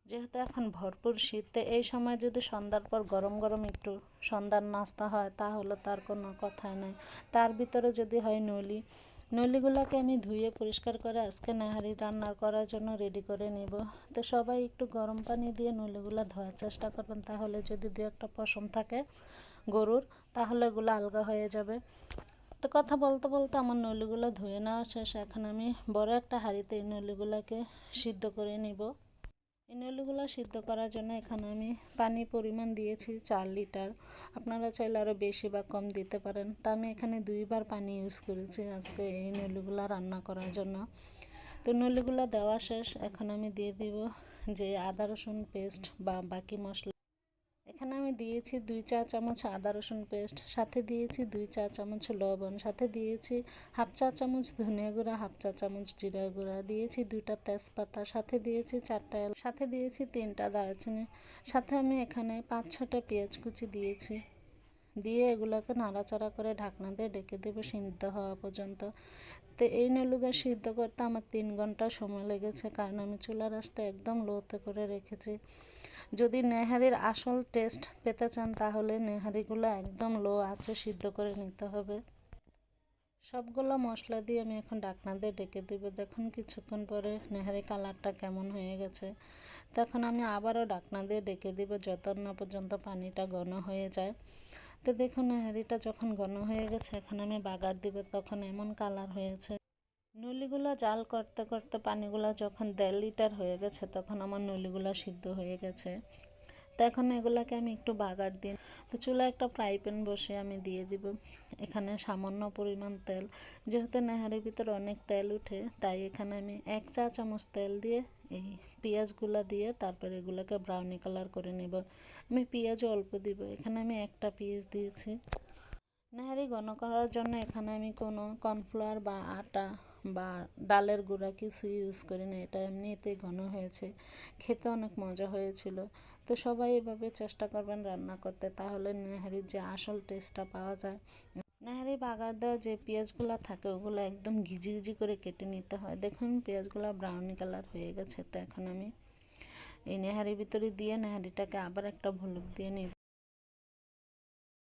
যেহেতু এখন ভরপুর শীত, তো এই সময় যদি সন্ধ্যার পর গরম গরম একটু সন্ধ্যার নাস্তা হয় তাহলে তার কোনো কথাই নাই। তার ভিতরে যদি হয় নলি, নলিগুলোকে আমি ধুয়ে পরিষ্কার করে আজকে নেহারি রান্নার করার জন্য রেডি করে নেব। তো সবাই একটু গরম পানি দিয়ে নলিগুলো ধোয়ার চেষ্টা করবেন, তাহলে যদি দু একটা পশম থাকে গরুর তাহলে এগুলো আলগা হয়ে যাবে। তো কথা বলতে বলতে আমার নলিগুলো ধুয়ে নেওয়া শেষ। এখন আমি বড় একটা হাঁড়িতে এই নলিগুলোকে সিদ্ধ করে নিব। এই নলিগুলো সিদ্ধ করার জন্য এখানে আমি পানির পরিমাণ দিয়েছি 4 লিটার। আপনারা চাইলে আরও বেশি বা কম দিতে পারেন। তা আমি এখানে 2বার পানি ইউজ করেছি আজকে এই নলিগুলো রান্না করার জন্য। তো নলিগুলো দেওয়া শেষ। এখন আমি দিয়ে দিব যে আদা রসুন পেস্ট বা বাকি মশলা। এখানে আমি দিয়েছি 2 চা চামচ আদা রসুন পেস্ট, সাথে দিয়েছি 2 চা চামচ লবণ, সাথে দিয়েছি হাফ চা চামচ ধনিয়া গুঁড়া, হাফ চা চামচ জিরা গুঁড়া, দিয়েছি 2টা তেজপাতা, সাথে দিয়েছি 4টা এলাচ, সাথে দিয়েছি 3টা দারচিনি, সাথে আমি এখানে 5-6টা পেঁয়াজ কুচি দিয়েছি। দিয়ে এগুলোকে নাড়াচাড়া করে ঢাকনা দিয়ে ঢেকে দেবো সিদ্ধ হওয়া পর্যন্ত। তো এই নলুগা সিদ্ধ করতে আমার 3 ঘন্টা সময় লেগেছে, কারণ আমি চুলার আঁচটা একদম লোতে করে রেখেছি। যদি নেহারির আসল টেস্ট পেতে চান তাহলে নেহারিগুলো একদম লো আঁচে সিদ্ধ করে নিতে হবে। সবগুলো মশলা দিয়ে আমি এখন ঢাকনা দিয়ে ঢেকে দেবো। দেখুন কিছুক্ষণ পরে নেহারি কালারটা কেমন হয়ে গেছে। তখন আমি আবারও ঢাকনা দিয়ে ঢেকে দিব যতক্ষণ না পর্যন্ত পানিটা ঘন হয়ে যায়। তো দেখুন নেহারিটা যখন ঘন হয়ে গেছে, এখন আমি বাগার দিব। তখন এমন কালার হয়েছে। নলিগুলো জাল করতে করতে পানিগুলো যখন 1.5 লিটার হয়ে গেছে, তখন আমার নলিগুলো সিদ্ধ হয়ে গেছে। তো এখন এগুলাকে আমি একটু বাগার দিই। তো চুলায় একটা ফ্রাই প্যান বসে আমি দিয়ে দিব এখানে সামান্য পরিমাণ তেল। যেহেতু নেহারির ভিতরে অনেক তেল উঠে, তাই এখানে আমি 1 চা চামচ তেল দিয়ে এই পেঁয়াজগুলো দিয়ে তারপরে এগুলোকে ব্রাউনি কালার করে নেব। আমি পেঁয়াজও অল্প দিব, এখানে আমি একটা পেঁয়াজ দিয়েছি। নেহারি ঘন করার জন্য এখানে আমি কোনো কর্নফ্লাওয়ার বা আটা বা ডালের গুঁড়া কিছু ইউজ করি না, এটা এমনিতেই ঘন হয়েছে, খেতে অনেক মজা হয়েছিল। তো সবাই এভাবে চেষ্টা করবেন রান্না করতে, তাহলে নেহারির যে আসল টেস্টটা পাওয়া যায়। নেহারি বাগার দেওয়া যে পেঁয়াজগুলো থাকে ওগুলো একদম ঘিজি ঘিজি করে কেটে নিতে হয়। দেখুন পেঁয়াজগুলো ব্রাউনি কালার হয়ে গেছে। তো এখন আমি এই নেহারির ভিতরে দিয়ে নেহারিটাকে আবার একটা ভুলুক দিয়ে নিব।